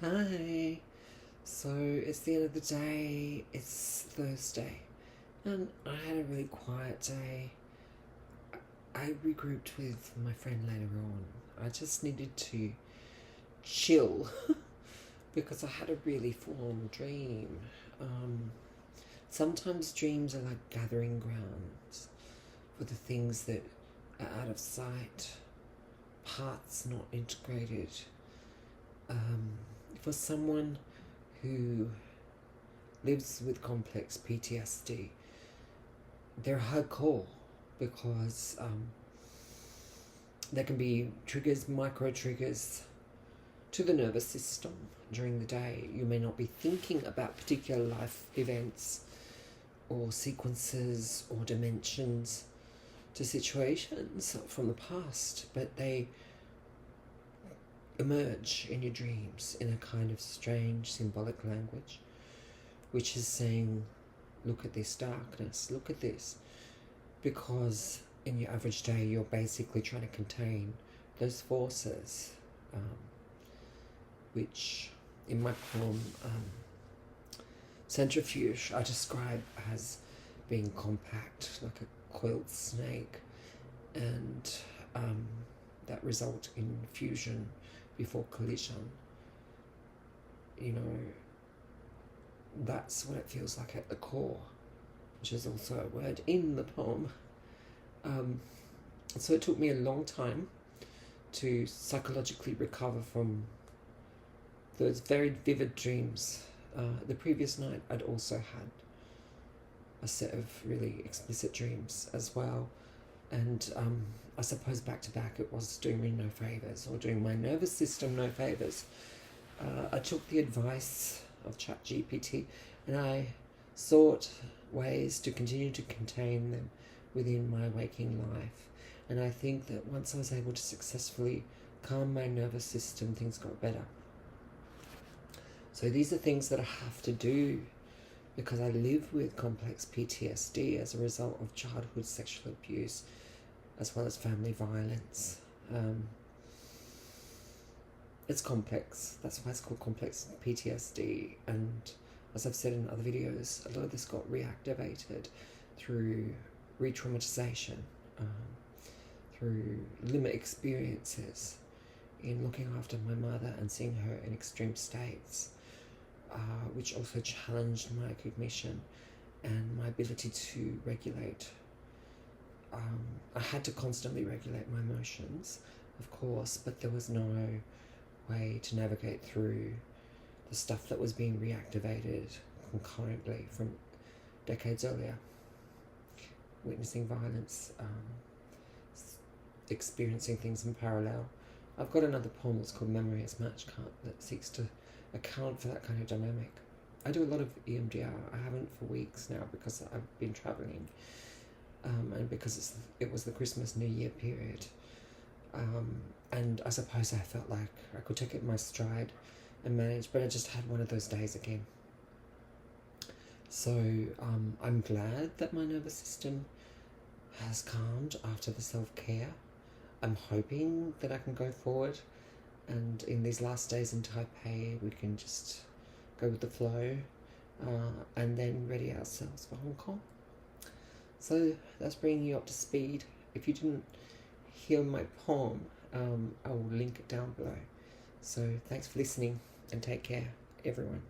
Hi. So it's the end of the day. It's Thursday, and I had a really quiet day. I regrouped with my friend later on. I just needed to chill because I had a really full-on dream. Um, Sometimes dreams are like gathering grounds for the things that are out of sight, parts not integrated. For someone who lives with complex PTSD, they're hardcore because there can be triggers, micro triggers to the nervous system during the day. You may not be thinking about particular life events or sequences or dimensions to situations from the past, but they emerge in your dreams in a kind of strange symbolic language, which is saying, look at this darkness, look at this. Because in your average day, you're basically trying to contain those forces, which in my poem, Centrifuge, I describe as being compact, like a coiled snake, and that result in fusion before collision. You know, that's what it feels like at the core, which is also a word in the poem. So it took me a long time to psychologically recover from those very vivid dreams. The previous night I'd also had a set of really explicit dreams as well, and I suppose back to back it was doing me no favours, or doing my nervous system no favours. I took the advice of ChatGPT and I sought ways to continue to contain them within my waking life. And I think that once I was able to successfully calm my nervous system, things got better. So these are things that I have to do because I live with complex PTSD as a result of childhood sexual abuse as well as family violence. It's complex. That's why it's called complex PTSD. And as I've said in other videos, a lot of this got reactivated through re-traumatization, through limit experiences in looking after my mother and seeing her in extreme states, which also challenged my cognition and my ability to regulate. I had to constantly regulate my emotions, of course, but there was no way to navigate through the stuff that was being reactivated concurrently from decades earlier. Witnessing violence, experiencing things in parallel. I've got another poem that's called Memory as Match Cut that seeks to account for that kind of dynamic. I do a lot of EMDR. I haven't for weeks now because I've been travelling, and because it was the Christmas New Year period. And I suppose I felt like I could take it in my stride and manage, but I just had one of those days again. So I'm glad that my nervous system has calmed after the self-care. I'm hoping that I can go forward, and in these last days in Taipei we can just go with the flow, and then ready ourselves for Hong Kong. So that's bringing you up to speed. If you didn't hear my poem, I will link it down below. So thanks for listening and take care, everyone.